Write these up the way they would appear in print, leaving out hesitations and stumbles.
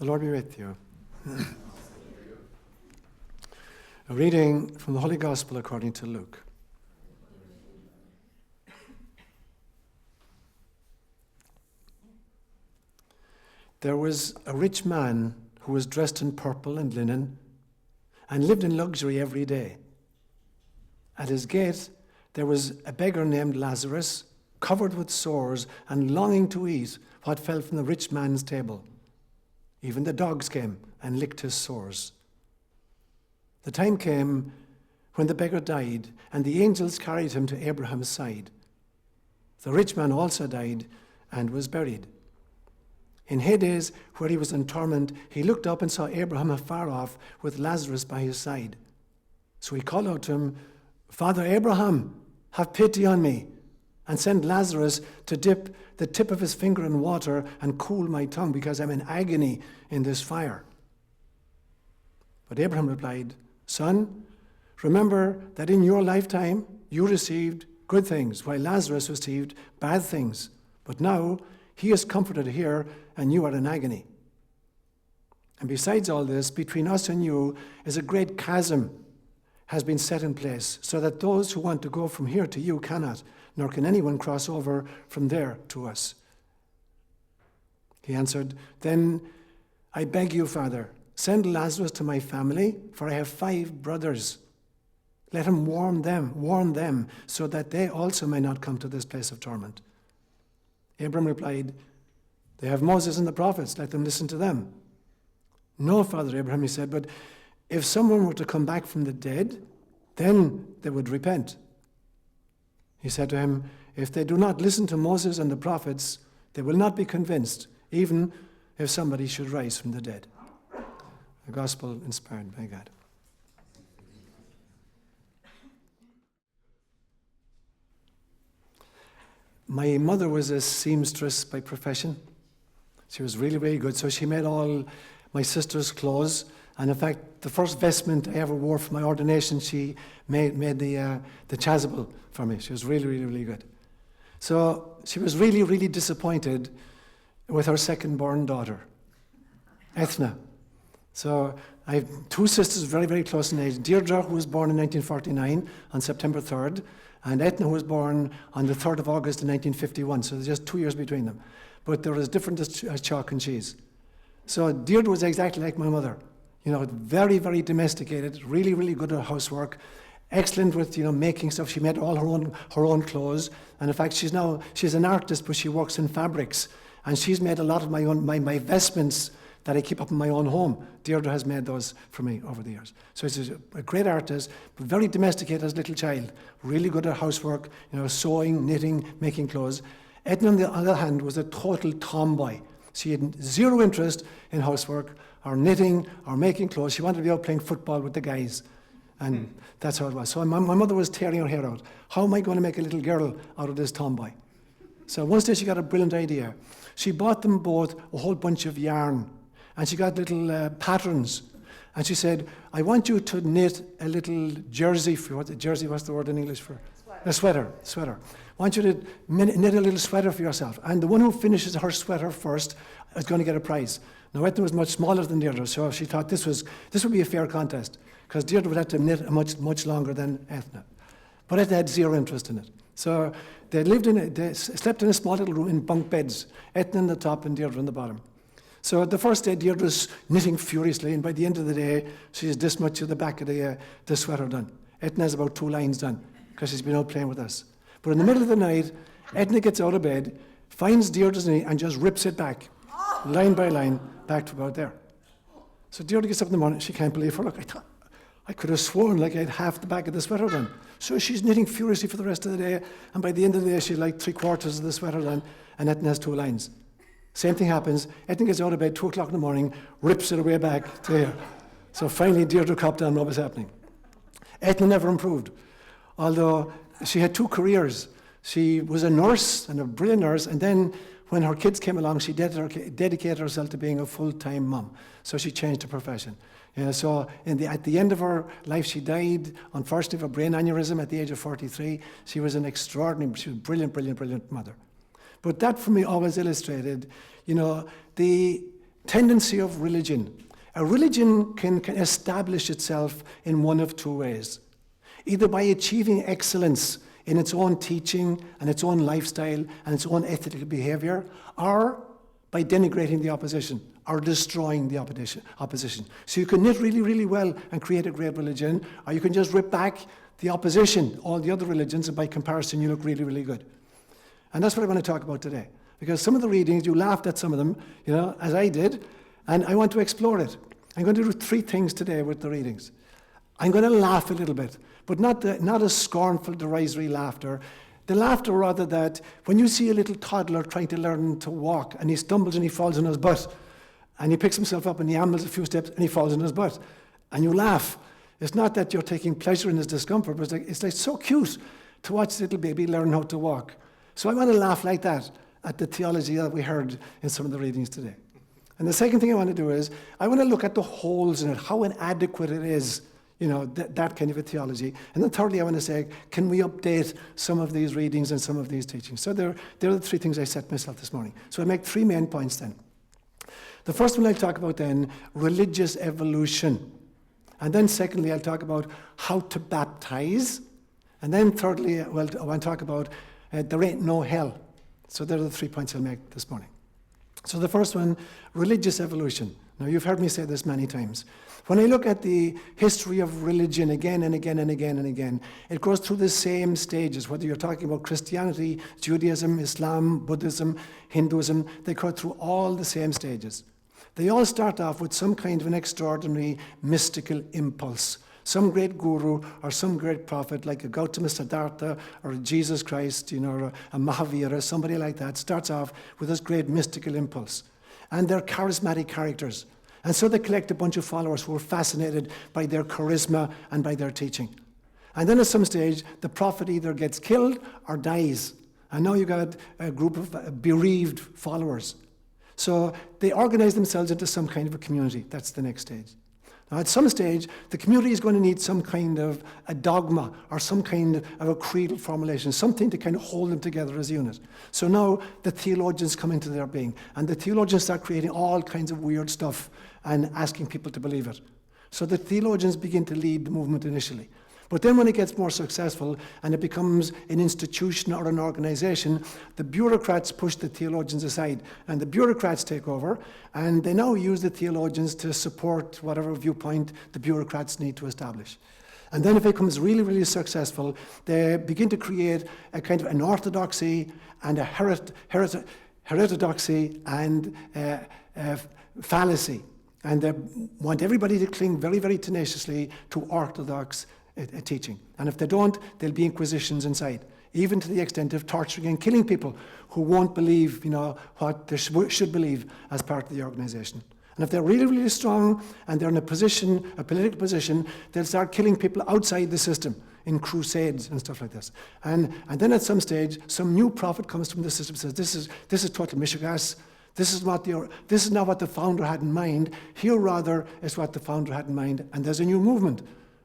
The Lord be with you. A reading from the Holy Gospel according to Luke. There was a rich man who was dressed in purple and linen and lived in luxury every day. At his gate there was a beggar named Lazarus, covered with sores and longing to eat what fell from the rich man's table. Even the dogs came and licked his sores. The time came when the beggar died, and the angels carried him to Abraham's side. The rich man also died and was buried. In Hades, where he was in torment, he looked up and saw Abraham afar off with Lazarus by his side. So he called out to him, "Father Abraham, have pity on me, and send Lazarus to dip the tip of his finger in water and cool my tongue, because I'm in agony in this fire." But Abraham replied, "Son, remember that in your lifetime you received good things, while Lazarus received bad things. But now he is comforted here, and you are in agony. And besides all this, between us and you is a great chasm has been set in place, so that those who want to go from here to you cannot, nor can anyone cross over from there to us." He answered, "Then I beg you, Father, send Lazarus to my family, for I have 5 brothers. Let him warn them, so that they also may not come to this place of torment." Abram replied, "They have Moses and the prophets, let them listen to them." "No, Father Abraham," he said, "but if someone were to come back from the dead, then they would repent." He said to him, "If they do not listen to Moses and the prophets, they will not be convinced, even if somebody should rise from the dead." The gospel inspired by God. My mother was a seamstress by profession. She was really, really good. So she made all my sister's clothes. And in fact, the first vestment I ever wore for my ordination, she made the chasuble for me. She was really, really, really good. So she was really, really disappointed with her second-born daughter, Ethna. So I have 2 sisters very, very close in age. Deirdre, who was born in 1949 on September 3rd, and Ethna, who was born on the 3rd of August in 1951. So there's just 2 years between them. But they're as different as chalk and cheese. So Deirdre was exactly like my mother. You know, very, very domesticated, really, really good at housework, excellent with, making stuff. She made all her own clothes. And in fact, she's an artist, but she works in fabrics. And she's made a lot of my vestments that I keep up in my own home. Deirdre has made those for me over the years. So she's a great artist, but very domesticated as a little child. Really good at housework, sewing, knitting, making clothes. Edna, on the other hand, was a total tomboy. She had zero interest in housework or knitting or making clothes. She wanted to be out playing football with the guys. And that's how it was. So my mother was tearing her hair out. How am I going to make a little girl out of this tomboy? So one day she got a brilliant idea. She bought them both a whole bunch of yarn. And she got little patterns. And she said, "I want you to knit a little jersey for what's the word in English for? Sweater. A sweater. I want you to knit a little sweater for yourself. And the one who finishes her sweater first is going to get a prize." Now, Ethna was much smaller than Deirdre, so she thought this would be a fair contest, because Deirdre would have to knit much longer than Ethna. But Ethna had zero interest in it. So they slept in a small little room in bunk beds, Ethna on the top and Deirdre on the bottom. So the first day, Deirdre's knitting furiously, and by the end of the day, she has this much of the back of the sweater done. Ethna has about 2 lines done, because she's been out playing with us. But in the middle of the night, Ethna gets out of bed, finds Deirdre's knee, and just rips it back, line by line, back to about there. So Deirdre gets up in the morning, she can't believe her luck. I could have sworn like I had half the back of the sweater done. So she's knitting furiously for the rest of the day, and by the end of the day, she's like 3/4 of the sweater done, and Ethna has 2 lines. Same thing happens. Ethna gets out of bed 2 o'clock in the morning, rips it away back to here. So finally, Deirdre copped on what was happening. Ethna never improved, although she had 2 careers. She was a nurse, and a brilliant nurse, and then when her kids came along, she dedicated herself to being a full-time mom. So she changed her profession. So at the end of her life, she died, unfortunately, of a brain aneurysm at the age of 43. She was a brilliant, brilliant, brilliant mother. But that for me always illustrated, the tendency of religion. A religion can establish itself in one of two ways. Either by achieving excellence in its own teaching and its own lifestyle and its own ethical behavior, or by denigrating the opposition or destroying the opposition. So you can knit really, really well and create a great religion, or you can just rip back the opposition, all the other religions, and by comparison you look really, really good. And that's what I want to talk about today. Because some of the readings, you laughed at some of them, as I did, and I want to explore it. I'm going to do three things today with the readings. I'm going to laugh a little bit, but not a scornful, derisory laughter. The laughter rather that when you see a little toddler trying to learn to walk, and he stumbles and he falls on his butt, and he picks himself up and he ambles a few steps and he falls on his butt, and you laugh. It's not that you're taking pleasure in his discomfort, but it's like so cute to watch the little baby learn how to walk. So I want to laugh like that at the theology that we heard in some of the readings today. And the second thing I want to do is, I want to look at the holes in it, how inadequate it is, that kind of a theology. And then thirdly, I want to say, can we update some of these readings and some of these teachings? So there are the three things I set myself this morning. So I make three main points then. The first one I'll talk about then, religious evolution. And then secondly, I'll talk about how to baptize. And then thirdly, I want to talk about there ain't no hell. So there are the 3 points I'll make this morning. So the first one, religious evolution. Now you've heard me say this many times. When I look at the history of religion again and again and again and again, it goes through the same stages, whether you're talking about Christianity, Judaism, Islam, Buddhism, Hinduism, they go through all the same stages. They all start off with some kind of an extraordinary mystical impulse. Some great guru or some great prophet like a Gautama Siddhartha or a Jesus Christ, or a Mahavira, somebody like that, starts off with this great mystical impulse. And they're charismatic characters. And so they collect a bunch of followers who are fascinated by their charisma and by their teaching. And then at some stage, the prophet either gets killed or dies. And now you've got a group of bereaved followers. So they organize themselves into some kind of a community. That's the next stage. Now, at some stage, the community is going to need some kind of a dogma or some kind of a creedal formulation, something to kind of hold them together as a unit. So now the theologians come into their being, and the theologians start creating all kinds of weird stuff and asking people to believe it. So the theologians begin to lead the movement initially. But then when it gets more successful and it becomes an institution or an organization, the bureaucrats push the theologians aside, and the bureaucrats take over, and they now use the theologians to support whatever viewpoint the bureaucrats need to establish. And then if it becomes really, really successful, they begin to create a kind of an orthodoxy and a heterodoxy and fallacy. And they want everybody to cling very, very tenaciously to orthodox teaching. And if they don't, there'll be inquisitions inside, even to the extent of torturing and killing people who won't believe, what they should believe as part of the organization. And if they're really, really strong and they're in a political position, they'll start killing people outside the system in crusades and stuff like this. And then at some stage, some new prophet comes from the system and says, this is total mishigas. This is not what the founder had in mind. Here, rather, is what the founder had in mind. And there's a new movement.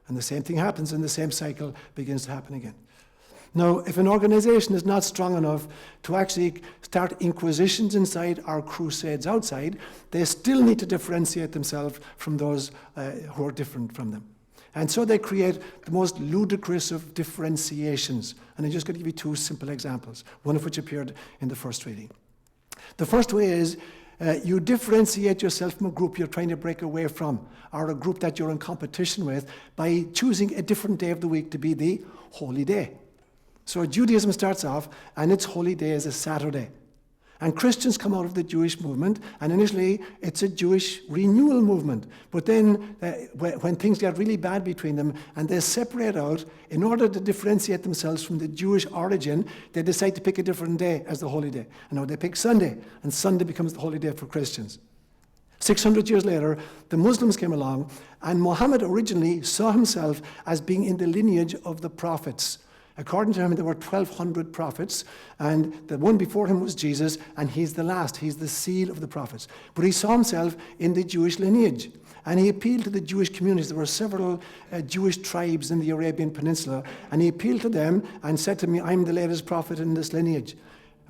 And the same thing happens, and the same cycle begins to happen again. Now, if an organization is not strong enough to actually start inquisitions inside or crusades outside, they still need to differentiate themselves from those who are different from them. And so they create the most ludicrous of differentiations. And I'm just going to give you two simple examples, one of which appeared in the first reading. The first way is you differentiate yourself from a group you're trying to break away from, or a group that you're in competition with, by choosing a different day of the week to be the holy day. So Judaism starts off, and its holy day is a Saturday. And Christians come out of the Jewish movement, and initially it's a Jewish renewal movement. But then when things get really bad between them and they separate out, in order to differentiate themselves from the Jewish origin, they decide to pick a different day as the holy day. And now they pick Sunday, and Sunday becomes the holy day for Christians. 600 years later, the Muslims came along, and Muhammad originally saw himself as being in the lineage of the prophets. According to him, there were 1,200 prophets, and the one before him was Jesus, and he's the last. He's the seal of the prophets. But he saw himself in the Jewish lineage, and he appealed to the Jewish communities. There were several Jewish tribes in the Arabian Peninsula, and he appealed to them and said to me, I'm the latest prophet in this lineage.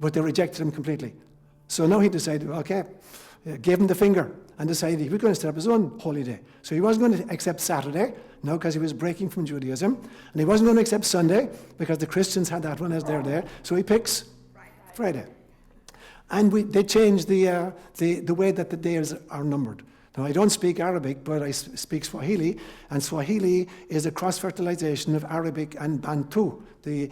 But they rejected him completely. So now he decided, okay, gave him the finger and decided he was going to set up his own holy day. So he wasn't going to accept Saturday, no, because he was breaking from Judaism. And he wasn't going to accept Sunday, because the Christians had that one as their day. So he picks Friday. And they changed the way that the days are numbered. Now, I don't speak Arabic, but I speak Swahili, and Swahili is a cross-fertilization of Arabic and Bantu, the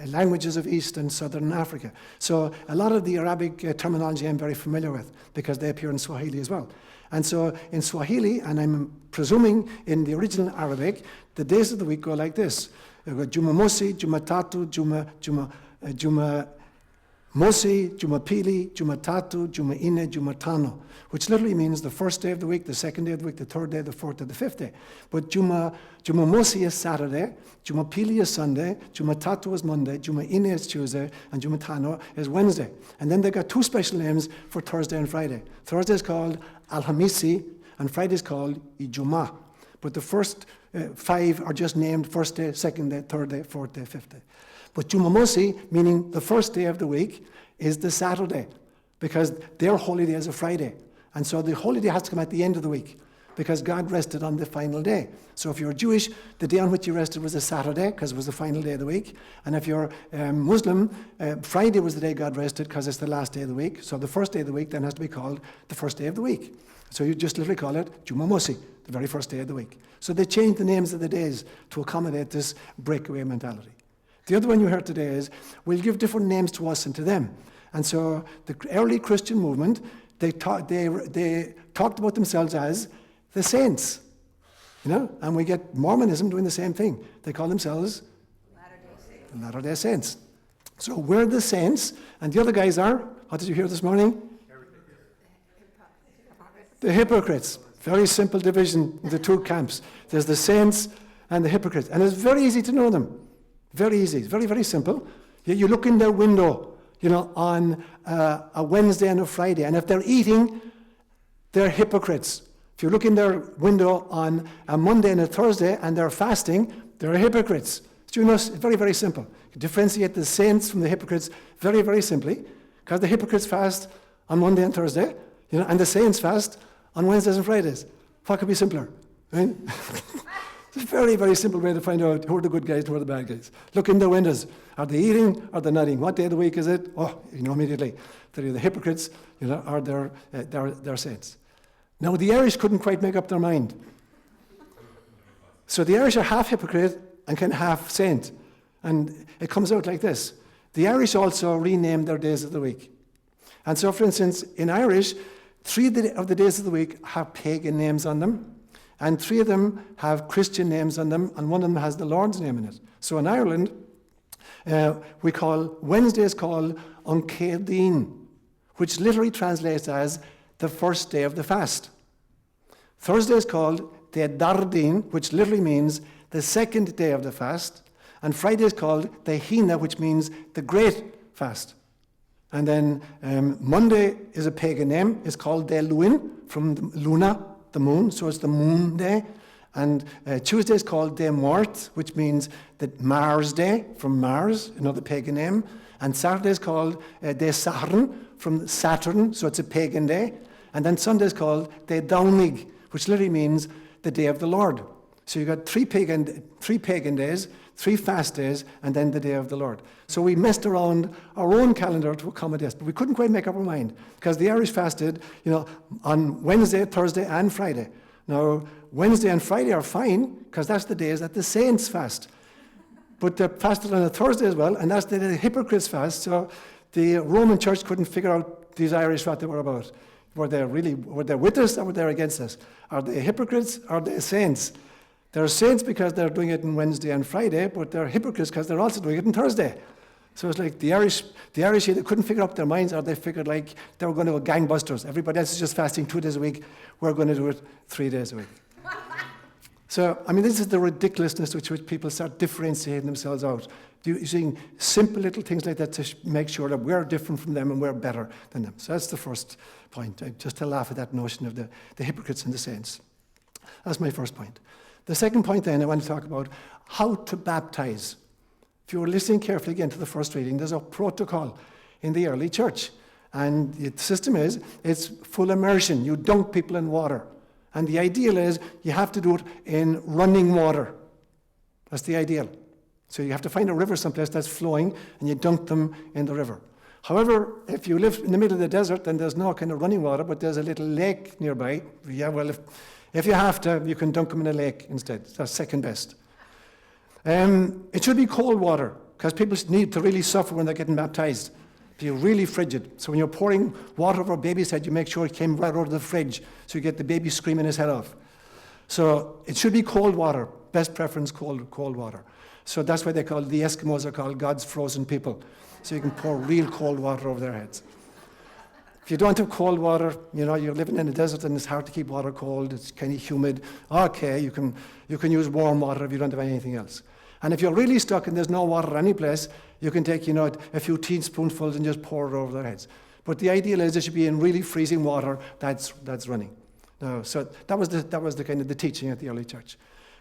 languages of East and Southern Africa. So a lot of the Arabic terminology I'm very familiar with, because they appear in Swahili as well. And so in Swahili, and I'm presuming in the original Arabic, the days of the week go like this. Jumamosi, Jumatatu, Mosi, Jumapili, Jumatatu, Jumaine, Jumatano, which literally means the first day of the week, the second day of the week, the third day, the fourth day, the fifth day. But Jumamosi is Saturday, Jumapili is Sunday, Jumatatu is Monday, Jumaine is Tuesday, and Jumatano is Wednesday. And then they got two special names for Thursday and Friday. Thursday is called Alhamisi, and Friday is called Ijuma. But the first 5 are just named first day, second day, third day, fourth day, fifth day. But Jumamosi, meaning the first day of the week, is the Saturday, because their holy day is a Friday. And so the holy day has to come at the end of the week, because God rested on the final day. So if you're Jewish, the day on which you rested was a Saturday, because it was the final day of the week. And if you're Muslim, Friday was the day God rested, because it's the last day of the week. So the first day of the week then has to be called the first day of the week. So you just literally call it Jumamosi, the very first day of the week. So they changed the names of the days to accommodate this breakaway mentality. The other one you heard today is, we'll give different names to us and to them. And so the early Christian movement, they talked about themselves as the saints, and we get Mormonism doing the same thing. They call themselves Latter-day Saints. So we're the saints, and the other guys are, what did you hear this morning? The hypocrites. Very simple division into two camps. There's the saints and the hypocrites. And it's very easy to know them. Very easy. It's very, very simple. You look in their window, on a Wednesday and a Friday, and if they're eating, they're hypocrites. If you look in their window on a Monday and a Thursday and they're fasting, they're hypocrites. So it's very, very simple. You differentiate the saints from the hypocrites very, very simply, because the hypocrites fast on Monday and Thursday, and the saints fast on Wednesdays and Fridays. What could be simpler? Right? It's a very, very simple way to find out who are the good guys and who are the bad guys. Look in their windows. Are they eating or are they not eating? What day of the week is it? Oh, immediately. They're either hypocrites, or they're saints. Now, the Irish couldn't quite make up their mind. So the Irish are half hypocrite and kind of half saint. And it comes out like this. The Irish also renamed their days of the week. And so, for instance, in Irish, 3 of the days of the week have pagan names on them. And 3 of them have Christian names on them, and one of them has the Lord's name in it. So in Ireland, we call Wednesdays called Oncéadín, which literally translates as the first day of the fast. Thursday is called the Dardín, which literally means the second day of the fast. And Friday is called the Hina, which means the great fast. And then Monday is a pagan name. It's called De Luin, from the Luna, the moon, so it's the moon day. And Tuesday is called De Mort, which means the Mars day, from Mars, another pagan name. And Saturday is called De Saturn, from Saturn, so it's a pagan day. And then Sunday is called De Daunig, which literally means the day of the Lord. So you've got 3 pagan days, 3 fast days, and then the day of the Lord. So we messed around our own calendar to accommodate, but we couldn't quite make up our mind, because the Irish fasted, on Wednesday, Thursday, and Friday. Now, Wednesday and Friday are fine, because that's the days that the saints fast. But they fasted on a Thursday as well, and that's the day the hypocrites fast. So the Roman Church couldn't figure out these Irish what they were about. Were they with us, or were they against us? Are they hypocrites, or are they saints? They're saints because they're doing it on Wednesday and Friday, but they're hypocrites because they're also doing it on Thursday. So it's like the Irish either couldn't figure out their minds, or they figured like they were going to go gangbusters. Everybody else is just fasting 2 days a week. We're going to do it 3 days a week. So, this is the ridiculousness with which people start differentiating themselves out. Using simple little things like that to make sure that we're different from them and we're better than them. So that's the first point, just to laugh at that notion of the hypocrites and the saints. That's my first point. The second point then, I want to talk about how to baptize. If you were listening carefully again to the first reading, there's a protocol in the early church. And the system is, it's full immersion. You dunk people in water. And the ideal is you have to do it in running water. That's the ideal. So you have to find a river someplace that's flowing, and you dunk them in the river. However, if you live in the middle of the desert, then there's no kind of running water, but there's a little lake nearby. Yeah, well, if you have to, you can dunk them in a lake instead. That's second best. It should be cold water, because people need to really suffer when they're getting baptized. They're really frigid. So when you're pouring water over a baby's head, you make sure it came right out of the fridge, so you get the baby screaming his head off. So it should be cold water. Best preference, cold water. So that's why the Eskimos are called God's frozen people. So you can pour real cold water over their heads. If you don't have cold water, you're living in the desert and it's hard to keep water cold, it's kind of humid. Okay, you can use warm water if you don't have anything else. And if you're really stuck and there's no water anyplace, you can take, a few teaspoonfuls and just pour it over their heads. But the ideal is it should be in really freezing water that's running. Now, so that was the kind of the teaching at the early church.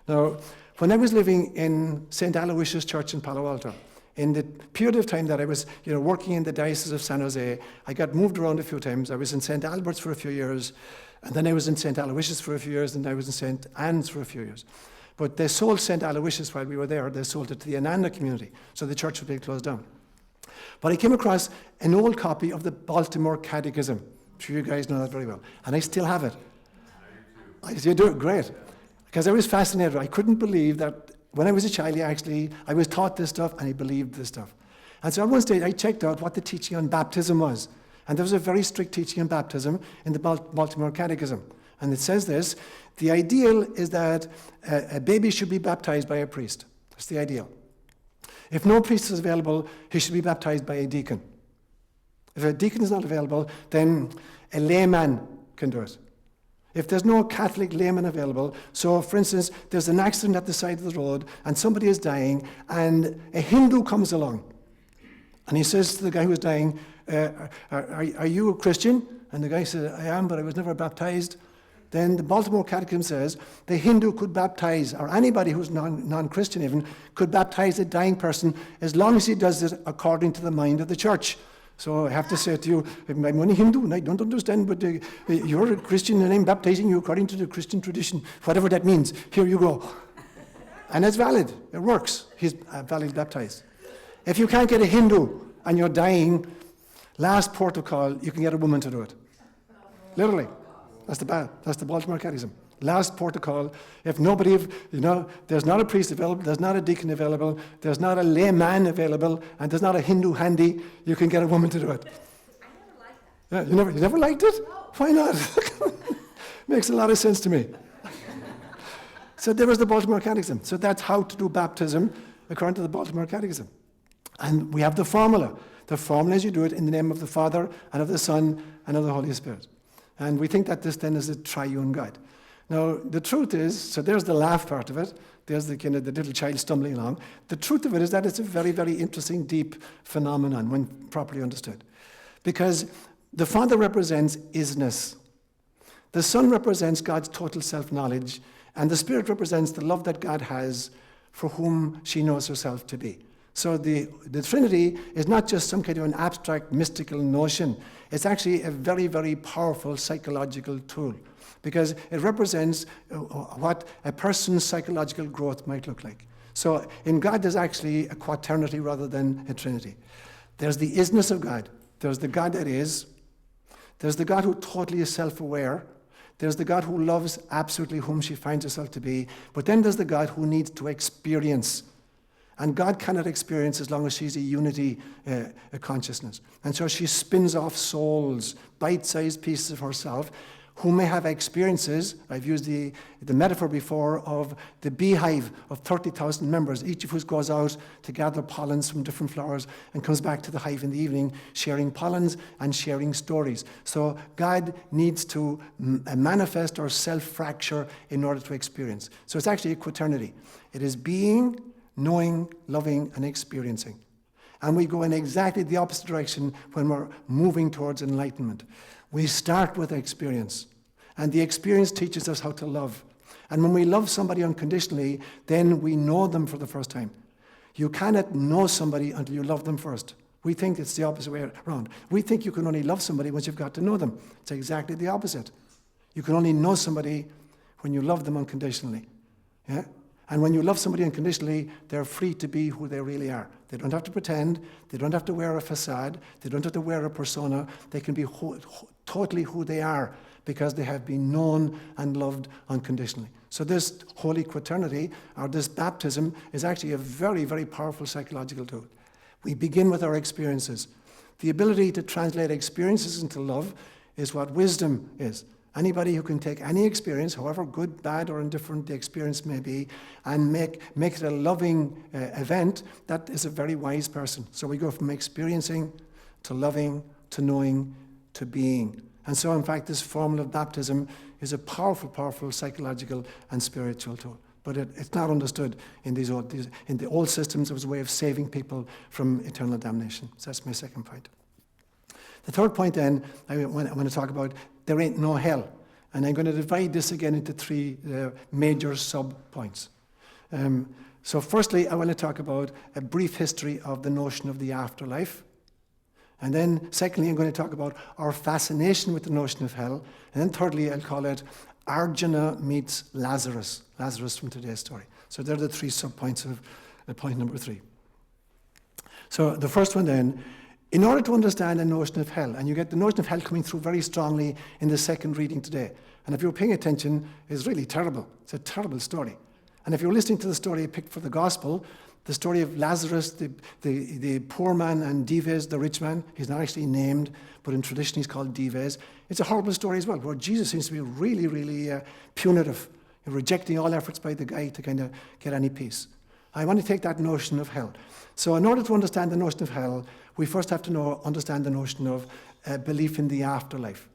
Now, when I was living in St. Aloysius Church in Palo Alto, in the period of time that I was, working in the Diocese of San Jose, I got moved around a few times. I was in St. Albert's for a few years, and then I was in St. Aloysius for a few years, and I was in St. Anne's for a few years. But they sold St. Aloysius while we were there. They sold it to the Ananda community, so the church would be closed down. But I came across an old copy of the Baltimore Catechism. I'm sure you guys know that very well. And I still have it. You do it great. Because I was fascinated. I couldn't believe that when I was a child, I was taught this stuff and I believed this stuff. And so at one stage, I checked out what the teaching on baptism was. And there was a very strict teaching on baptism in the Baltimore Catechism. And it says this: the ideal is that a baby should be baptized by a priest. That's the ideal. If no priest is available, he should be baptized by a deacon. If a deacon is not available, then a layman can do it. If there's no Catholic layman available, so for instance, there's an accident at the side of the road and somebody is dying and a Hindu comes along and he says to the guy who's dying, are you a Christian? And the guy says, I am, but I was never baptized. Then the Baltimore Catechism says the Hindu could baptize, or anybody who's non-Christian even, could baptize a dying person as long as he does it according to the mind of the church. So I have to say to you, I'm only Hindu and I don't understand, but you're a Christian and I'm baptizing you according to the Christian tradition, whatever that means. Here you go. And it's valid. It works. He's validly baptized. If you can't get a Hindu and you're dying, last port of call, you can get a woman to do it. Literally. That's the Baltimore Catechism. Last port of call. If nobody, there's not a priest available, there's not a deacon available, there's not a layman available, and there's not a Hindu handy, you can get a woman to do it. I never liked that. Yeah, you never liked it? No. Why not? Makes a lot of sense to me. So there was the Baltimore Catechism. So that's how to do baptism according to the Baltimore Catechism. And we have the formula. The formula is you do it in the name of the Father and of the Son and of the Holy Spirit. And we think that this then is a triune God. Now, the truth is, so there's the laugh part of it. There's the kind of the little child stumbling along. The truth of it is that it's a very, very interesting, deep phenomenon when properly understood. Because the Father represents isness. The Son represents God's total self-knowledge. And the Spirit represents the love that God has for whom she knows herself to be. So the Trinity is not just some kind of an abstract, mystical notion. It's actually a very, very powerful psychological tool because it represents what a person's psychological growth might look like. So in God, there's actually a quaternity rather than a trinity. There's the isness of God. There's the God that is. There's the God who totally is self-aware. There's the God who loves absolutely whom she finds herself to be. But then there's the God who needs to experience. And God cannot experience as long as she's a unity a consciousness. And so she spins off souls, bite-sized pieces of herself, who may have experiences. I've used the metaphor before of the beehive of 30,000 members, each of whom goes out to gather pollens from different flowers and comes back to the hive in the evening, sharing pollens and sharing stories. So God needs to manifest or self-fracture in order to experience. So it's actually a quaternity. It is being, knowing, loving, and experiencing. And we go in exactly the opposite direction when we're moving towards enlightenment. We start with experience, and the experience teaches us how to love. And when we love somebody unconditionally, then we know them for the first time. You cannot know somebody until you love them first. We think it's the opposite way around. We think you can only love somebody once you've got to know them. It's exactly the opposite. You can only know somebody when you love them unconditionally. Yeah? And when you love somebody unconditionally, they're free to be who they really are. They don't have to pretend. They don't have to wear a facade. They don't have to wear a persona. They can be totally who they are because they have been known and loved unconditionally. So this holy quaternity, or this baptism, is actually a very, very powerful psychological tool. We begin with our experiences. The ability to translate experiences into love is what wisdom is. Anybody who can take any experience, however good, bad, or indifferent the experience may be, and make it a loving event, that is a very wise person. So we go from experiencing to loving to knowing to being. And so, in fact, this formula of baptism is a powerful, powerful psychological and spiritual tool. But it's not understood in in the old systems. It was a way of saving people from eternal damnation. So that's my second point. The third point then, I want to talk about, there ain't no hell. And I'm going to divide this again into three major sub-points. So firstly, I want to talk about a brief history of the notion of the afterlife. And then secondly, I'm going to talk about our fascination with the notion of hell. And then thirdly, I'll call it Arjuna meets Lazarus. Lazarus from today's story. So they're the three sub-points of point number 3. So the first one then, in order to understand the notion of hell, and you get the notion of hell coming through very strongly in the second reading today. And if you're paying attention, it's really terrible. It's a terrible story. And if you're listening to the story I picked for the gospel, the story of Lazarus, the poor man, and Dives, the rich man, he's not actually named, but in tradition he's called Dives. It's a horrible story as well, where Jesus seems to be really, really punitive, rejecting all efforts by the guy to kind of get any peace. I want to take that notion of hell. So in order to understand the notion of hell, we first have to understand the notion of belief in the afterlife.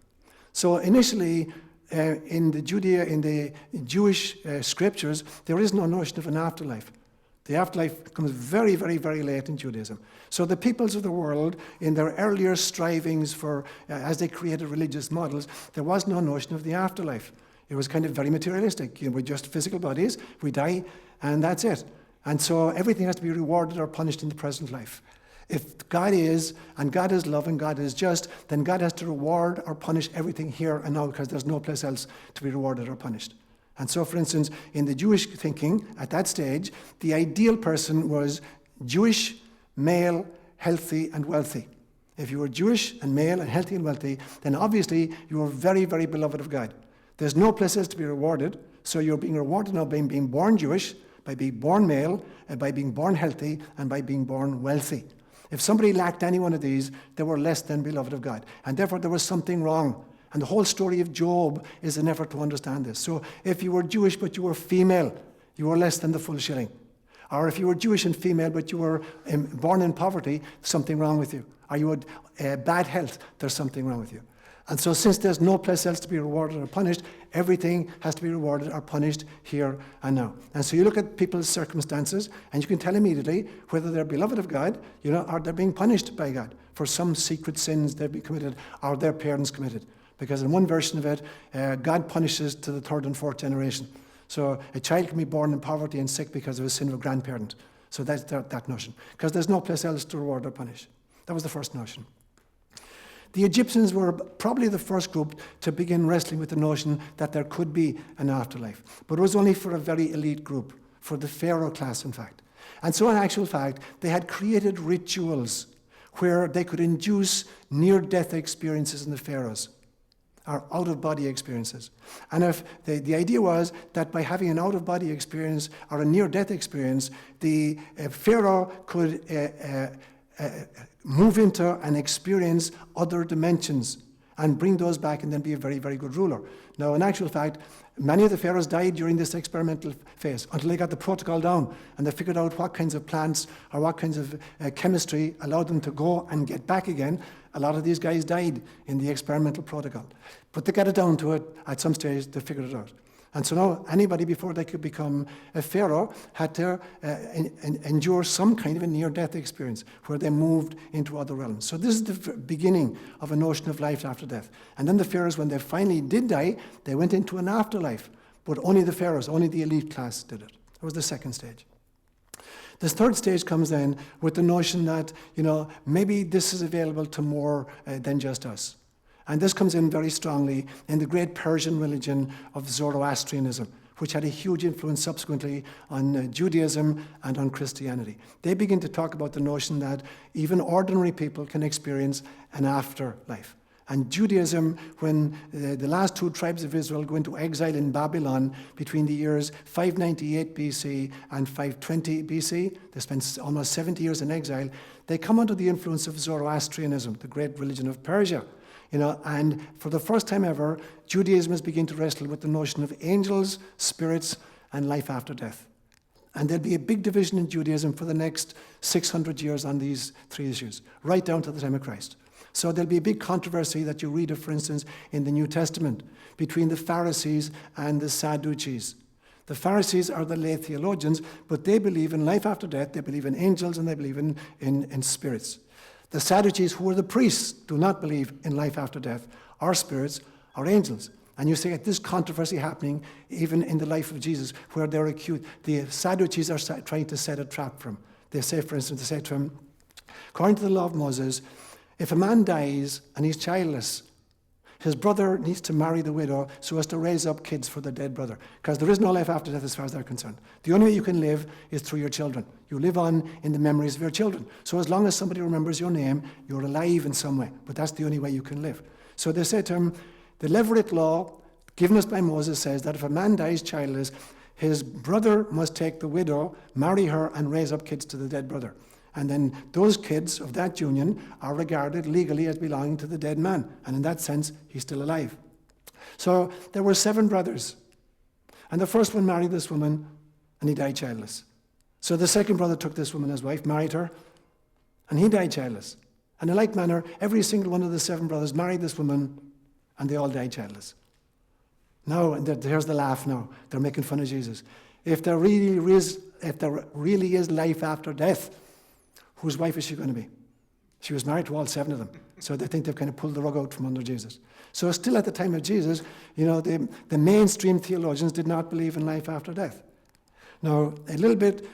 So initially, in the Jewish scriptures, there is no notion of an afterlife. The afterlife comes very, very, very late in Judaism. So the peoples of the world, in their earlier strivings for, as they created religious models, there was no notion of the afterlife. It was kind of very materialistic. We're just physical bodies, we die, and that's it. And so everything has to be rewarded or punished in the present life. If God is, and God is love, and God is just, then God has to reward or punish everything here and now, because there's no place else to be rewarded or punished. And so, for instance, in the Jewish thinking, at that stage, the ideal person was Jewish, male, healthy, and wealthy. If you were Jewish and male and healthy and wealthy, then obviously you were very, very beloved of God. There's no place else to be rewarded, so you're being rewarded now by being born Jewish, by being born male, by being born healthy, and by being born wealthy. If somebody lacked any one of these, they were less than beloved of God. And therefore there was something wrong. And the whole story of Job is an effort to understand this. So if you were Jewish but you were female, you were less than the full shilling. Or if you were Jewish and female but you were born in poverty, something wrong with you. Or you had bad health, there's something wrong with you. And so since there's no place else to be rewarded or punished, everything has to be rewarded or punished here and now. And so you look at people's circumstances, and you can tell immediately whether they're beloved of God, or they're being punished by God for some secret sins they've committed or their parents committed. Because in one version of it, God punishes to the third and fourth generation. So a child can be born in poverty and sick because of a sin of a grandparent. So that's that notion. Because there's no place else to reward or punish. That was the first notion. The Egyptians were probably the first group to begin wrestling with the notion that there could be an afterlife. But it was only for a very elite group, for the pharaoh class, in fact. And so in actual fact, they had created rituals where they could induce near-death experiences in the pharaohs, or out-of-body experiences. And if the idea was that by having an out-of-body experience or a near-death experience, the pharaoh could move into and experience other dimensions and bring those back and then be a very, very good ruler. Now, in actual fact, many of the pharaohs died during this experimental phase until they got the protocol down and they figured out what kinds of plants or what kinds of chemistry allowed them to go and get back again. A lot of these guys died in the experimental protocol. But they got it down to it at some stage, they figured it out. And so now anybody, before they could become a pharaoh, had to endure some kind of a near-death experience where they moved into other realms. So this is the beginning of a notion of life after death. And then the pharaohs, when they finally did die, they went into an afterlife. But only the pharaohs, only the elite class did it. That was the second stage. The third stage comes then with the notion that, maybe this is available to more than just us. And this comes in very strongly in the great Persian religion of Zoroastrianism, which had a huge influence subsequently on Judaism and on Christianity. They begin to talk about the notion that even ordinary people can experience an afterlife. And Judaism, when the last two tribes of Israel go into exile in Babylon between the years 598 BC and 520 BC, they spent almost 70 years in exile, they come under the influence of Zoroastrianism, the great religion of Persia. And for the first time ever, Judaism is beginning to wrestle with the notion of angels, spirits, and life after death. And there'll be a big division in Judaism for the next 600 years on these three issues, right down to the time of Christ. So there'll be a big controversy that you read of, for instance, in the New Testament, between the Pharisees and the Sadducees. The Pharisees are the lay theologians, but they believe in life after death, they believe in angels, and they believe in spirits. The Sadducees, who are the priests, do not believe in life after death, or spirits, or angels. And you see this controversy happening even in the life of Jesus, where they're accused. The Sadducees are trying to set a trap for him. They say, for instance, they say to him, according to the law of Moses, if a man dies and he's childless, his brother needs to marry the widow so as to raise up kids for the dead brother. Because there is no life after death as far as they're concerned. The only way you can live is through your children. You live on in the memories of your children. So as long as somebody remembers your name, you're alive in some way. But that's the only way you can live. So they say to him, the Levirate law given us by Moses says that if a man dies childless, his brother must take the widow, marry her, and raise up kids to the dead brother. And then those kids of that union are regarded legally as belonging to the dead man. And in that sense, he's still alive. So there were 7 brothers. And the first one married this woman, and he died childless. So the second brother took this woman as wife, married her, and he died childless. And in like manner, every single one of the 7 brothers married this woman, and they all died childless. Now, and here's the laugh now. They're making fun of Jesus. If there really is life after death, whose wife is she going to be? She was married to all 7 of them. So they think they've kind of pulled the rug out from under Jesus. So still at the time of Jesus, the mainstream theologians did not believe in life after death. Now, a little bit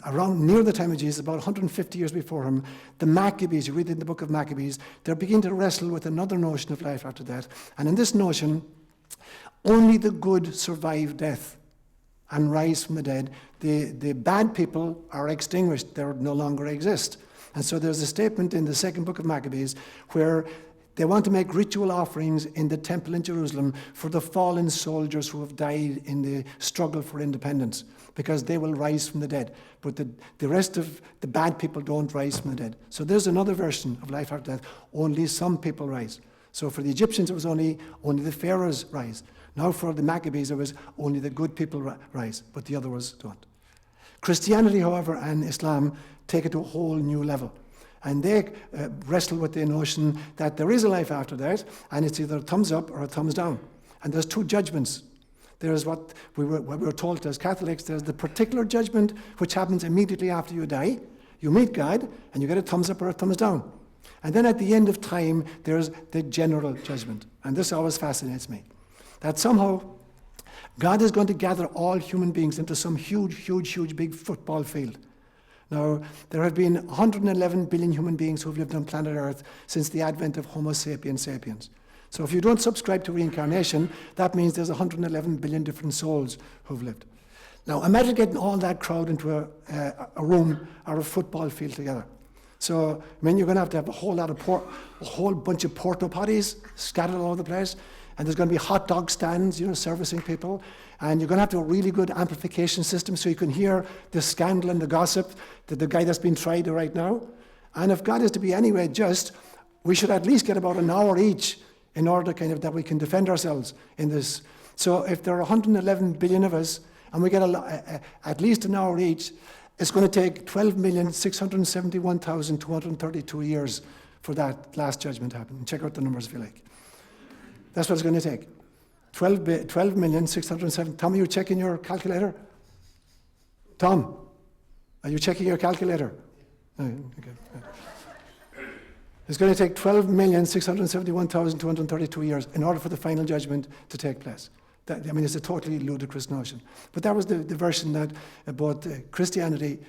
around near the time of Jesus, about 150 years before him, the Maccabees, you read in the book of Maccabees, they're beginning to wrestle with another notion of life after death. And in this notion, only the good survive death and rise from the dead. The bad people are extinguished. They no longer exist. And so there's a statement in the second book of Maccabees where they want to make ritual offerings in the temple in Jerusalem for the fallen soldiers who have died in the struggle for independence, because they will rise from the dead. But the rest of the bad people don't rise from the dead. So there's another version of life after death. Only some people rise. So for the Egyptians, it was only the pharaohs rise. Now for the Maccabees, it was only the good people rise, but the others don't. Christianity, however, and Islam take it to a whole new level. And they wrestle with the notion that there is a life after that, and it's either a thumbs up or a thumbs down. And there's 2 judgments. There's what we were told as Catholics, there's the particular judgment, which happens immediately after you die. You meet God, and you get a thumbs up or a thumbs down. And then at the end of time, there's the general judgment. And this always fascinates me. That somehow God is going to gather all human beings into some huge big football field. Now, there have been 111 billion human beings who have lived on planet Earth since the advent of Homo sapiens sapiens. So if you don't subscribe to reincarnation, that means there's 111 billion different souls who've lived. Now, imagine getting all that crowd into a room or a football field together. So, you're going to have a whole bunch of porta potties scattered all over the place. And there's going to be hot dog stands, servicing people. And you're going to have to have a really good amplification system so you can hear the scandal and the gossip that the guy that's being tried right now. And if God is to be anyway just, we should at least get about an hour each in order that we can defend ourselves in this. So if there are 111 billion of us, and we get at least an hour each, it's going to take 12,671,232 years for that last judgment to happen. Check out the numbers if you like. That's what it's going to take. 12,607,000. Tom, are you checking your calculator? Tom, are you checking your calculator? Okay. It's going to take 12,671,232 years in order for the final judgment to take place. It's a totally ludicrous notion. But that was the version that both Christianity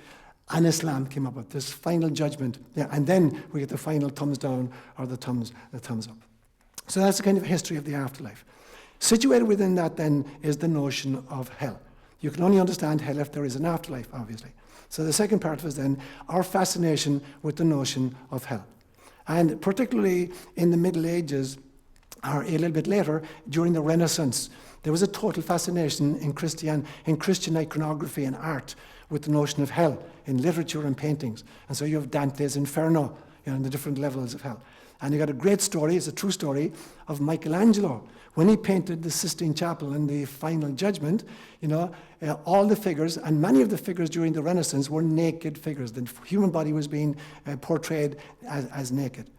And Islam came up with this final judgment. Yeah, and then we get the final thumbs down or the thumbs up. So that's the kind of history of the afterlife. Situated within that then is the notion of hell. You can only understand hell if there is an afterlife, obviously. So the second part was then our fascination with the notion of hell. And particularly in the Middle Ages, or a little bit later, during the Renaissance, there was a total fascination in Christian iconography and art with the notion of hell in literature and paintings. And so you have Dante's Inferno, and the different levels of hell. And you got a great story, it's a true story, of Michelangelo. When he painted the Sistine Chapel in the Final Judgment, all the figures, and many of the figures during the Renaissance were naked figures. The human body was being portrayed as naked.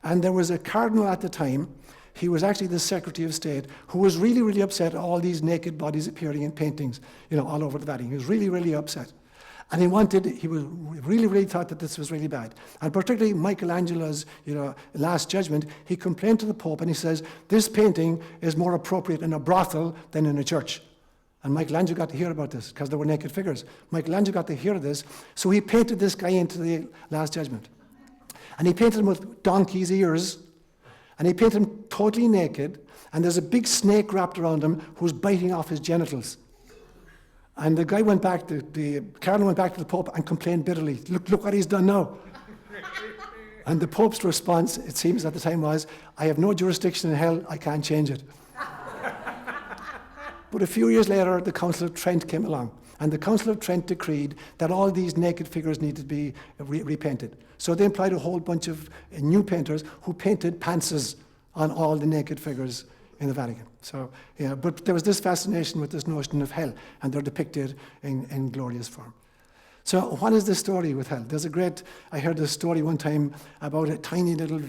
And there was a cardinal at the time, he was actually the Secretary of State, who was really, really upset at all these naked bodies appearing in paintings, all over the Vatican. He was really, really upset. And he really thought that this was really bad. And particularly Michelangelo's, Last Judgment, he complained to the Pope and he says, this painting is more appropriate in a brothel than in a church. And Michelangelo got to hear about this because there were naked figures. Michelangelo got to hear this, so he painted this guy into the Last Judgment. And he painted him with donkey's ears, and he painted him totally naked, and there's a big snake wrapped around him who's biting off his genitals. And the cardinal went back to the Pope and complained bitterly, look what he's done now. And the Pope's response, it seems at the time, was, I have no jurisdiction in hell, I can't change it. But a few years later, the Council of Trent came along, and the Council of Trent decreed that all these naked figures needed to be repainted. So they employed a whole bunch of new painters who painted pantses on all the naked figures in the Vatican. So, but there was this fascination with this notion of hell, and they're depicted in glorious form. So what is the story with hell? I heard a story one time about a tiny little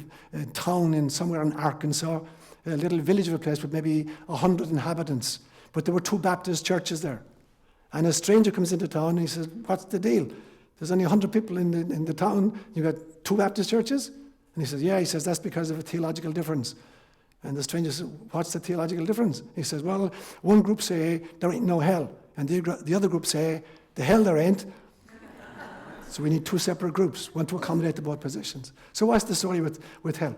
town somewhere in Arkansas, a little village of a place with maybe 100 inhabitants, but there were 2 Baptist churches there. And a stranger comes into town and he says, what's the deal? There's only 100 people in the town, you got 2 Baptist churches? And he says, yeah, that's because of a theological difference. And the stranger says, what's the theological difference? He says, well, one group say there ain't no hell, and the other group say the hell there ain't. So we need 2 separate groups, one to accommodate the both positions. So what's the story with hell?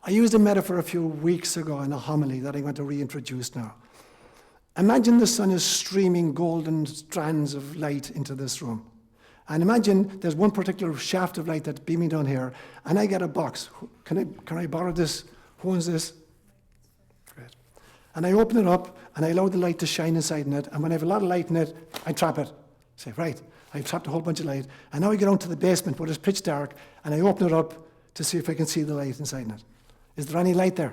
I used a metaphor a few weeks ago in a homily that I want to reintroduce now. Imagine the sun is streaming golden strands of light into this room. And imagine there's one particular shaft of light that's beaming down here, and I get a box. Can I borrow this? Who owns this? Great. And I open it up, and I allow the light to shine inside in it, and when I have a lot of light in it, I trap it. Say, right, I've trapped a whole bunch of light, and now I get down to the basement where it's pitch dark, and I open it up to see if I can see the light inside in it. Is there any light there?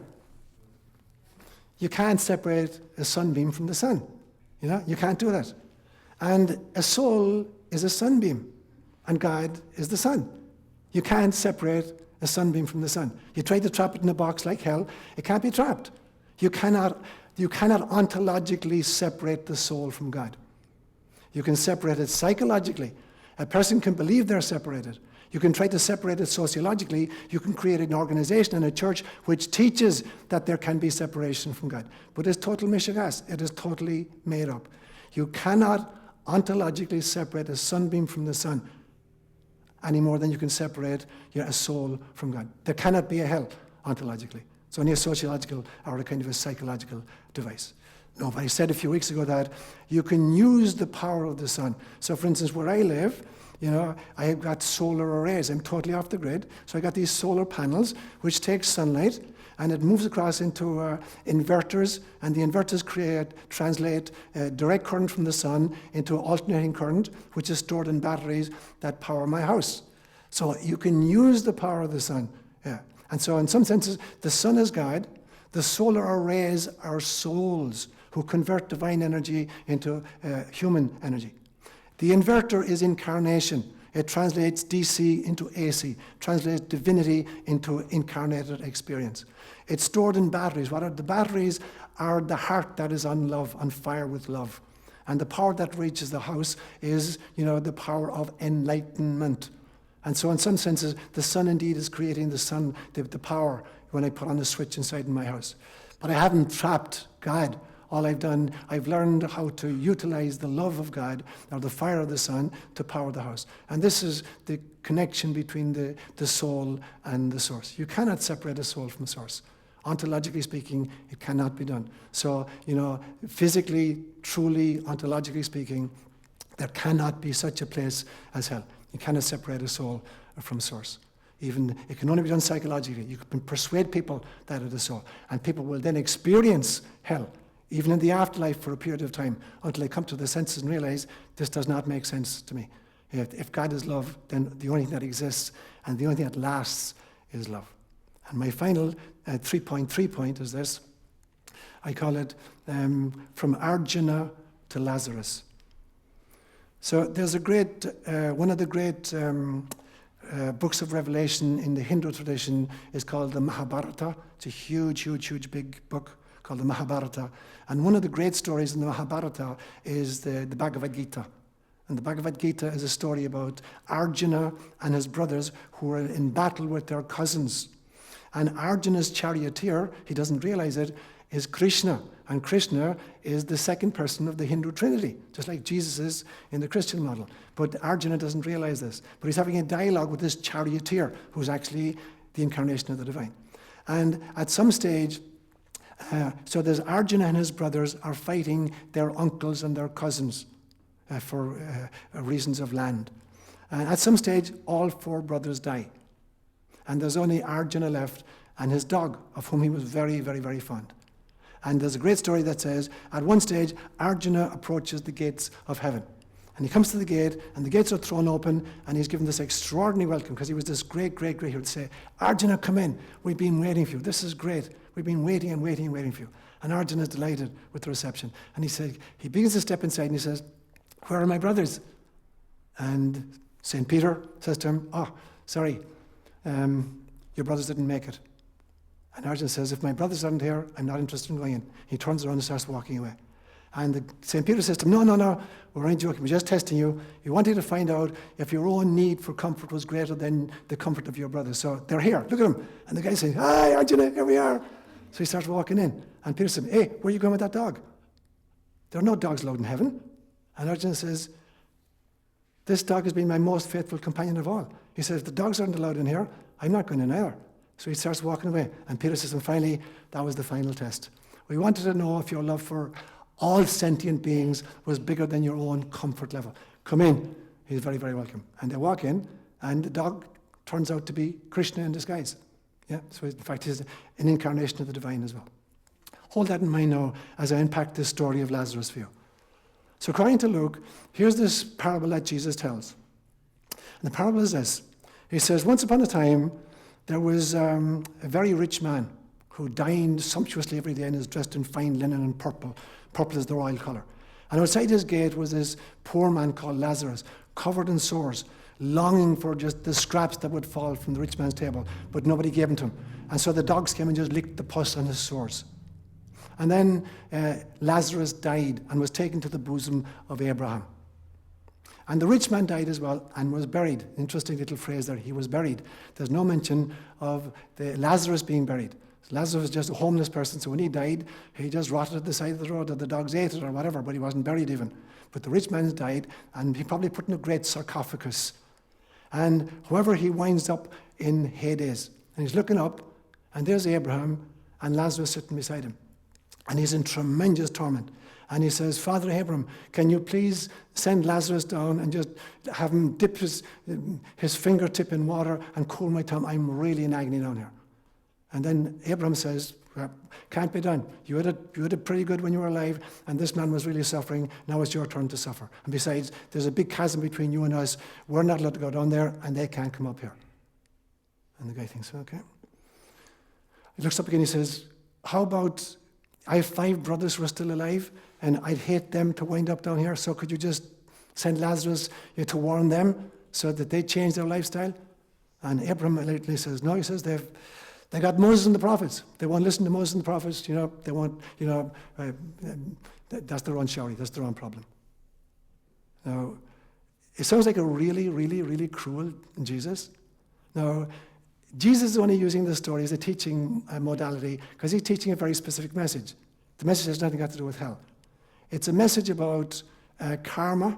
You can't separate a sunbeam from the sun. You can't do that. And a soul is a sunbeam, and God is the sun. You can't separate a sunbeam from the sun. You try to trap it in a box like hell, it can't be trapped. You cannot ontologically separate the soul from God. You can separate it psychologically. A person can believe they're separated. You can try to separate it sociologically. You can create an organization and a church which teaches that there can be separation from God. But it's total mishigas. It is totally made up. You cannot ontologically separate a sunbeam from the sun any more than you can separate a soul from God. There cannot be a hell ontologically. It's only a sociological or a kind of a psychological device. No, but I said a few weeks ago that you can use the power of the sun. So for instance, where I live, I have got solar arrays. I'm totally off the grid. So I got these solar panels which take sunlight and it moves across into inverters, and the inverters translate direct current from the sun into alternating current, which is stored in batteries that power my house. So you can use the power of the sun. Yeah. And so in some senses, the sun is God. The solar arrays are souls who convert divine energy into human energy. The inverter is incarnation. It translates DC into AC, translates divinity into incarnated experience. It's stored in batteries. The batteries are the heart that is on love, on fire with love. And the power that reaches the house is, the power of enlightenment. And so in some senses, the sun indeed is creating the power when I put on the switch inside in my house. But I haven't trapped God All I've done, I've learned how to utilize the love of God or the fire of the Son to power the house. And this is the connection between the soul and the source. You cannot separate a soul from source. Ontologically speaking, it cannot be done. So, physically, truly, ontologically speaking, there cannot be such a place as hell. You cannot separate a soul from source. Even it can only be done psychologically. You can persuade people that it is so. And people will then experience hell, even in the afterlife for a period of time, until they come to their senses and realize this does not make sense to me. If God is love, then the only thing that exists and the only thing that lasts is love. And my final 3.3 point is this. I call it from Arjuna to Lazarus. So there's one of the great books of Revelation in the Hindu tradition is called the Mahabharata. It's a huge, huge, huge big book called the Mahabharata. And one of the great stories in the Mahabharata is the Bhagavad Gita. And the Bhagavad Gita is a story about Arjuna and his brothers who are in battle with their cousins. And Arjuna's charioteer, he doesn't realize it, is Krishna. And Krishna is the second person of the Hindu Trinity, just like Jesus is in the Christian model. But Arjuna doesn't realize this. But he's having a dialogue with this charioteer, who's actually the incarnation of the divine. And at some stage, so there's Arjuna and his brothers are fighting their uncles and their cousins for reasons of land. And at some stage, all four brothers die. And there's only Arjuna left and his dog, of whom he was very, very, very fond. And there's a great story that says, at one stage, Arjuna approaches the gates of heaven. And he comes to the gate, and the gates are thrown open, and he's given this extraordinary welcome, because he was this great, great, great hero to say, Arjuna, come in. We've been waiting for you. This is great. We've been waiting and waiting and waiting for you. And Arjuna is delighted with the reception. And he begins to step inside, and he says, where are my brothers? And St. Peter says to him, sorry, your brothers didn't make it. And Arjuna says, if my brothers aren't here, I'm not interested in going in. He turns around and starts walking away. And St. Peter says to him, no, we're only joking, we're just testing you. We wanted to find out if your own need for comfort was greater than the comfort of your brothers. So they're here, look at them. And the guy says, hi, Arjuna, here we are. So he starts walking in. And Peter says, hey, where are you going with that dog? There are no dogs allowed in heaven. And Arjuna says, this dog has been my most faithful companion of all. He says, if the dogs aren't allowed in here, I'm not going in either. So he starts walking away. And Peter says, and finally, that was the final test. We wanted to know if your love for all sentient beings was bigger than your own comfort level. Come in. He's very, very welcome. And they walk in, and the dog turns out to be Krishna in disguise. Yeah. So in fact, he's an incarnation of the divine as well. Hold that in mind now as I unpack this story of Lazarus for you. So according to Luke, here's this parable that Jesus tells. And the parable is this. He says, once upon a time, there was a very rich man who dined sumptuously every day and is dressed in fine linen and purple. Purple is the royal colour. And outside his gate was this poor man called Lazarus, covered in sores, longing for just the scraps that would fall from the rich man's table, but nobody gave them to him. And so the dogs came and just licked the pus on his sores. And then Lazarus died and was taken to the bosom of Abraham. And the rich man died as well and was buried. Interesting little phrase there, he was buried. There's no mention of the Lazarus being buried. Lazarus was just a homeless person, so when he died, he just rotted at the side of the road, or the dogs ate it or whatever, but he wasn't buried even. But the rich man died, and he probably put in a great sarcophagus. And however, he winds up in Hades. And he's looking up, and there's Abraham, and Lazarus sitting beside him. And he's in tremendous torment. And he says, Father Abraham, can you please send Lazarus down and just have him dip his fingertip in water and cool my tongue? I'm really in agony down here. And then Abraham says, can't be done. You had it pretty good when you were alive, and this man was really suffering. Now it's your turn to suffer. And besides, there's a big chasm between you and us. We're not allowed to go down there, and they can't come up here. And the guy thinks, okay. He looks up again, he says, how about, I have 5 brothers who are still alive, and I'd hate them to wind up down here, so could you just send Lazarus to warn them so that they change their lifestyle? And Abraham immediately says, no, he says, they got Moses and the prophets. They won't listen to Moses and the prophets, they won't, that's their own shouting, that's their own problem. Now, it sounds like a really, really, really cruel Jesus. Now, Jesus is only using this story as a teaching modality because he's teaching a very specific message. The message has nothing got to do with hell. It's a message about karma,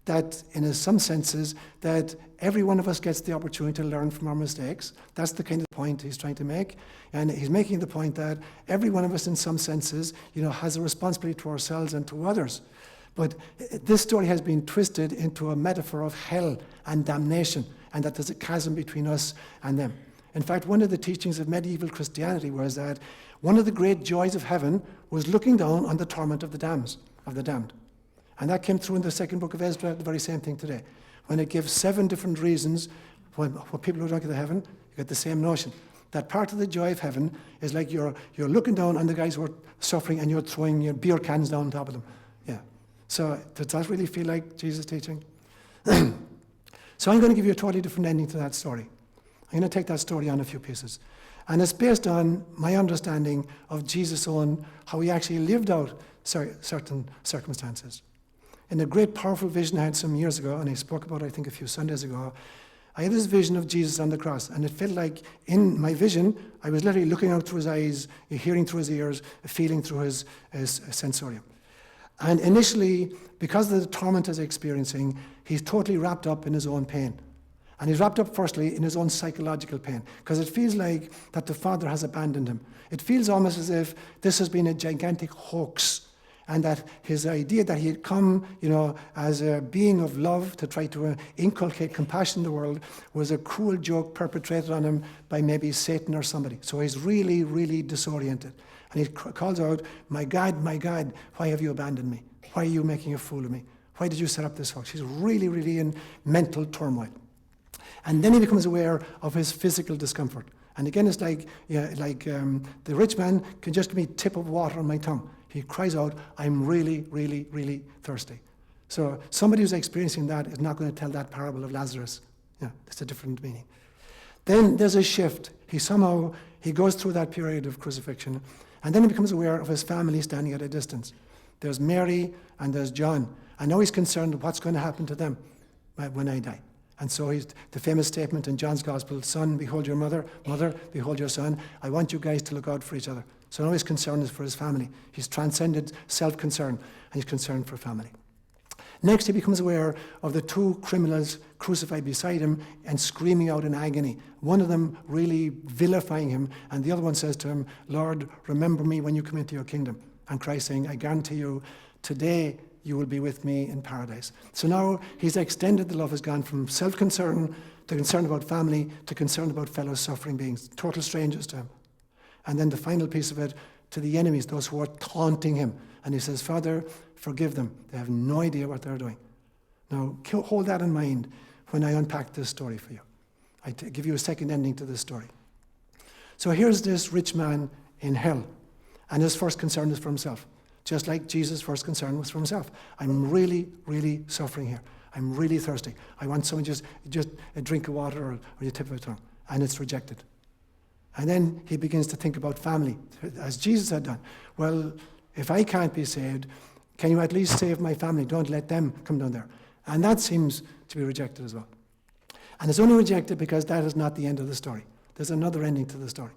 that in some senses, that every one of us gets the opportunity to learn from our mistakes. That's the kind of point he's trying to make. And he's making the point that every one of us in some senses, has a responsibility to ourselves and to others. But this story has been twisted into a metaphor of hell and damnation, and that there's a chasm between us and them. In fact, one of the teachings of medieval Christianity was that one of the great joys of heaven was looking down on the torment of the damned. And that came through in the second book of Ezra, the very same thing today. When it gives 7 different reasons for people who don't get to heaven, you get the same notion. That part of the joy of heaven is like you're looking down on the guys who are suffering and you're throwing your beer cans down on top of them. Yeah. So does that really feel like Jesus' teaching? So I'm going to give you a totally different ending to that story. I'm going to take that story on a few pieces. And it's based on my understanding of Jesus' own, how he actually lived out certain circumstances. In a great, powerful vision I had some years ago, and I spoke about it, I think, a few Sundays ago, I had this vision of Jesus on the cross, and it felt like in my vision, I was literally looking out through his eyes, hearing through his ears, feeling through his sensorium. And initially, because of the torment he's experiencing, he's totally wrapped up in his own pain. And he's wrapped up, firstly, in his own psychological pain, because it feels like that the Father has abandoned him. It feels almost as if this has been a gigantic hoax, and that his idea that he had come, as a being of love to try to inculcate compassion in the world was a cruel joke perpetrated on him by maybe Satan or somebody. So he's really, really disoriented. And he calls out, my God, why have you abandoned me? Why are you making a fool of me? Why did you set up this hoax? He's really, really in mental turmoil. And then he becomes aware of his physical discomfort. And again, it's like the rich man can just give me a tip of water on my tongue. He cries out, I'm really, really, really thirsty. So somebody who's experiencing that is not going to tell that parable of Lazarus. Yeah, it's a different meaning. Then there's a shift. He goes through that period of crucifixion, and then he becomes aware of his family standing at a distance. There's Mary and there's John. And now he's concerned with what's going to happen to them when I die. And so the famous statement in John's Gospel, son, behold your mother, mother, behold your son. I want you guys to look out for each other. So now his concern is for his family. He's transcended self-concern, and he's concerned for family. Next, he becomes aware of the 2 criminals crucified beside him and screaming out in agony. One of them really vilifying him, and the other one says to him, Lord, remember me when you come into your kingdom. And Christ saying, I guarantee you, today you will be with me in paradise. So now he's extended the love, has gone from self-concern to concern about family to concern about fellow suffering beings, total strangers to him. And then the final piece of it, to the enemies, those who are taunting him. And he says, Father, forgive them. They have no idea what they're doing. Now, hold that in mind when I unpack this story for you. I give you a second ending to this story. So here's this rich man in hell, and his first concern is for himself. Just like Jesus' first concern was for himself. I'm really, really suffering here. I'm really thirsty. I want someone just a drink of water or your tip of a tongue. And it's rejected. And then he begins to think about family, as Jesus had done. Well, if I can't be saved, can you at least save my family? Don't let them come down there. And that seems to be rejected as well. And it's only rejected because that is not the end of the story. There's another ending to the story.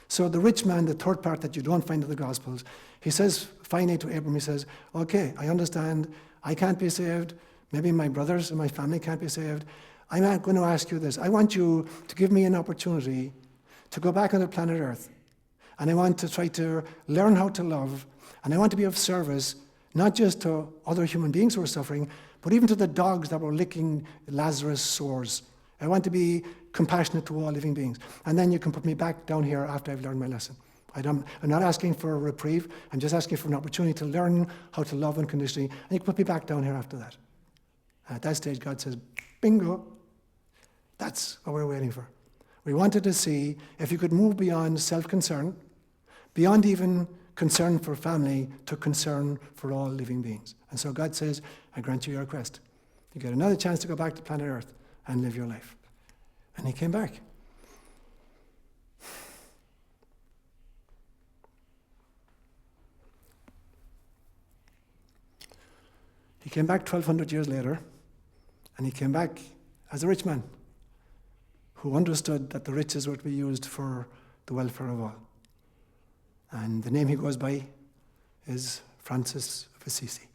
So the rich man, the third part that you don't find in the Gospels, he says finally to Abram, he says, okay, I understand, I can't be saved, maybe my brothers and my family can't be saved. I'm not going to ask you this. I want you to give me an opportunity to go back on the planet Earth. And I want to try to learn how to love, and I want to be of service, not just to other human beings who are suffering, but even to the dogs that were licking Lazarus' sores. I want to be compassionate to all living beings. And then you can put me back down here after I've learned my lesson. I'm not asking for a reprieve. I'm just asking for an opportunity to learn how to love unconditionally. And you can put me back down here after that. And at that stage, God says, bingo. That's what we're waiting for. We wanted to see if you could move beyond self-concern, beyond even concern for family, to concern for all living beings. And so God says, I grant you your request. You get another chance to go back to planet Earth and live your life. And he came back. He came back 1,200 years later, and he came back as a rich man who understood that the riches were to be used for the welfare of all. And the name he goes by is Francis of Assisi.